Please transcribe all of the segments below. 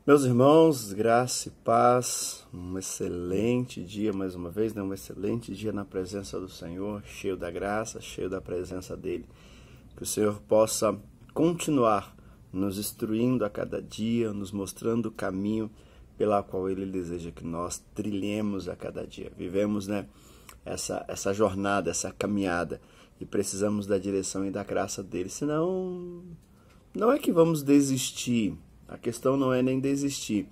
Meus irmãos, graça e paz, um excelente dia mais uma vez, né? Um excelente dia na presença do Senhor, cheio da graça, cheio da presença dEle. Que o Senhor possa continuar nos instruindo a cada dia, nos mostrando o caminho pela qual Ele deseja que nós trilhemos a cada dia. Vivemos, né, essa jornada, essa caminhada, e precisamos da direção e da graça dEle, senão não é que vamos desistir. A questão não é nem desistir.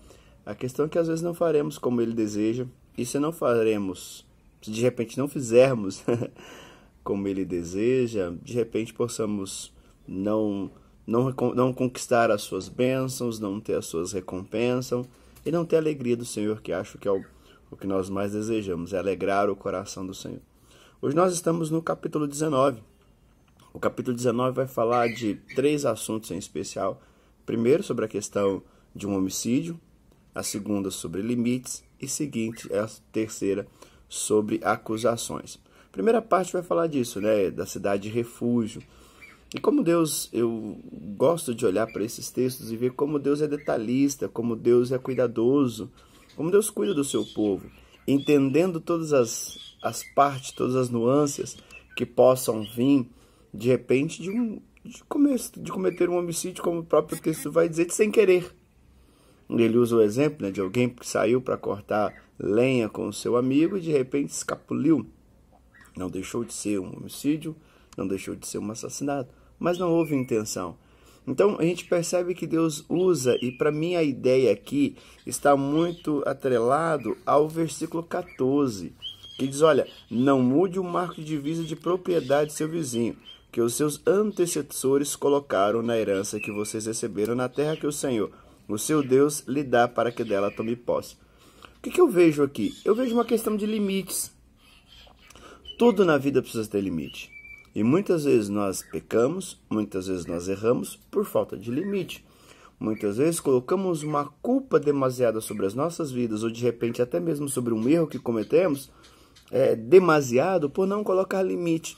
A questão é que às vezes não faremos como Ele deseja. E se não faremos, se de repente não fizermos como Ele deseja, de repente possamos não conquistar as suas bênçãos, não ter as suas recompensas e não ter a alegria do Senhor, que acho que é o que nós mais desejamos, é alegrar o coração do Senhor. Hoje nós estamos no capítulo 19. O capítulo 19 vai falar de 3 assuntos em especial. Primeiro, sobre a questão de um homicídio. A segunda, sobre limites. E seguinte, a terceira, sobre acusações. A primeira parte vai falar disso, né? Da cidade de refúgio. E como Deus, eu gosto de olhar para esses textos e ver como Deus é detalhista, como Deus é cuidadoso, como Deus cuida do seu povo, entendendo todas as partes, todas as nuances que possam vir, de repente, de cometer um homicídio, como o próprio texto vai dizer, de sem querer. Ele usa o exemplo, né, de alguém que saiu para cortar lenha com o seu amigo e de repente escapuliu. Não deixou de ser um homicídio, não deixou de ser um assassinato, mas não houve intenção. Então a gente percebe que Deus usa, e para mim a ideia aqui está muito atrelado ao versículo 14, que diz, olha, não mude o marco de divisa de propriedade de seu vizinho, que os seus antecessores colocaram na herança que vocês receberam na terra que o Senhor, o seu Deus, lhe dá para que dela tome posse. O que eu vejo aqui? Eu vejo uma questão de limites. Tudo na vida precisa ter limite. E muitas vezes nós pecamos, muitas vezes nós erramos por falta de limite. Muitas vezes colocamos uma culpa demasiada sobre as nossas vidas, ou de repente até mesmo sobre um erro que cometemos, demasiado por não colocar limite.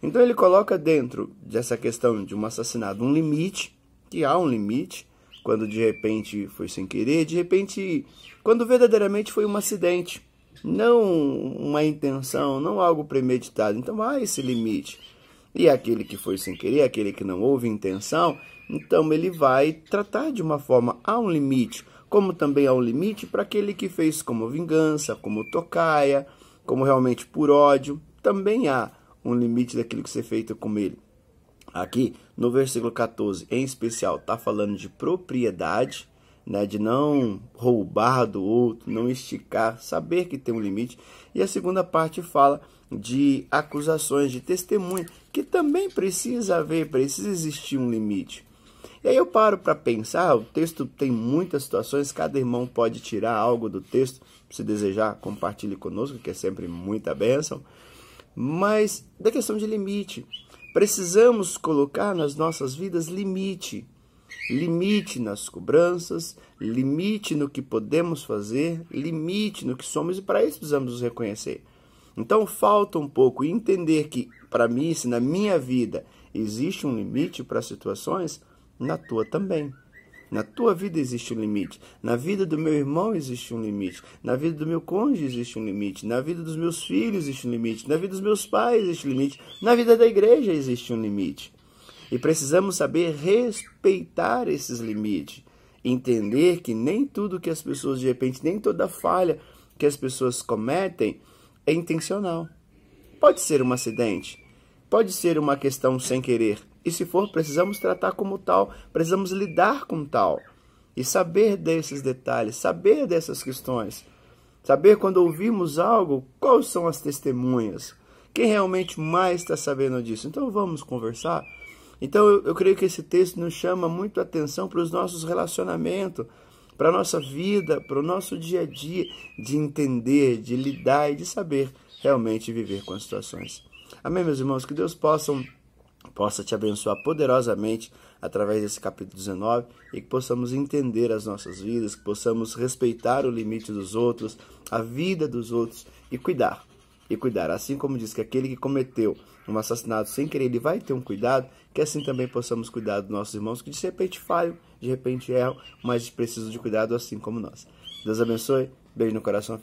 Então ele coloca dentro dessa questão de um assassinato um limite, que há um limite, quando de repente foi sem querer, de repente quando verdadeiramente foi um acidente, não uma intenção, não algo premeditado. Então há esse limite. E aquele que foi sem querer, aquele que não houve intenção, então ele vai tratar de uma forma, há um limite, como também há um limite para aquele que fez como vingança, como tocaia, como realmente por ódio, também há um limite daquilo que ser feito com ele. Aqui, no versículo 14, em especial, está falando de propriedade, né, de não roubar do outro, não esticar, saber que tem um limite. E a segunda parte fala de acusações, de testemunha, que também precisa existir um limite. E aí eu paro para pensar, o texto tem muitas situações, cada irmão pode tirar algo do texto, se desejar, compartilhe conosco, que é sempre muita bênção. Mas da questão de limite, precisamos colocar nas nossas vidas limite. Limite nas cobranças, limite no que podemos fazer, limite no que somos, e para isso precisamos nos reconhecer. Então falta um pouco entender que, para mim, se na minha vida existe um limite para situações, na tua também. Na tua vida existe um limite, na vida do meu irmão existe um limite, na vida do meu cônjuge existe um limite, na vida dos meus filhos existe um limite, na vida dos meus pais existe um limite, na vida da igreja existe um limite. E precisamos saber respeitar esses limites, entender que nem tudo que as pessoas, de repente, nem toda falha que as pessoas cometem é intencional. Pode ser um acidente, pode ser uma questão sem querer. E se for, precisamos tratar como tal, precisamos lidar com tal. E saber desses detalhes, saber dessas questões. Saber quando ouvimos algo, quais são as testemunhas. Quem realmente mais está sabendo disso? Então vamos conversar. Então eu creio que esse texto nos chama muito a atenção para os nossos relacionamentos, para a nossa vida, para o nosso dia a dia, de entender, de lidar e de saber realmente viver com as situações. Amém, meus irmãos? Que Deus possa te abençoar poderosamente através desse capítulo 19 e que possamos entender as nossas vidas, que possamos respeitar o limite dos outros, a vida dos outros e cuidar e cuidar. Assim como diz que aquele que cometeu um assassinato sem querer, ele vai ter um cuidado, que assim também possamos cuidar dos nossos irmãos que de repente falham, de repente erram, mas precisam de cuidado assim como nós. Deus abençoe, beijo no coração.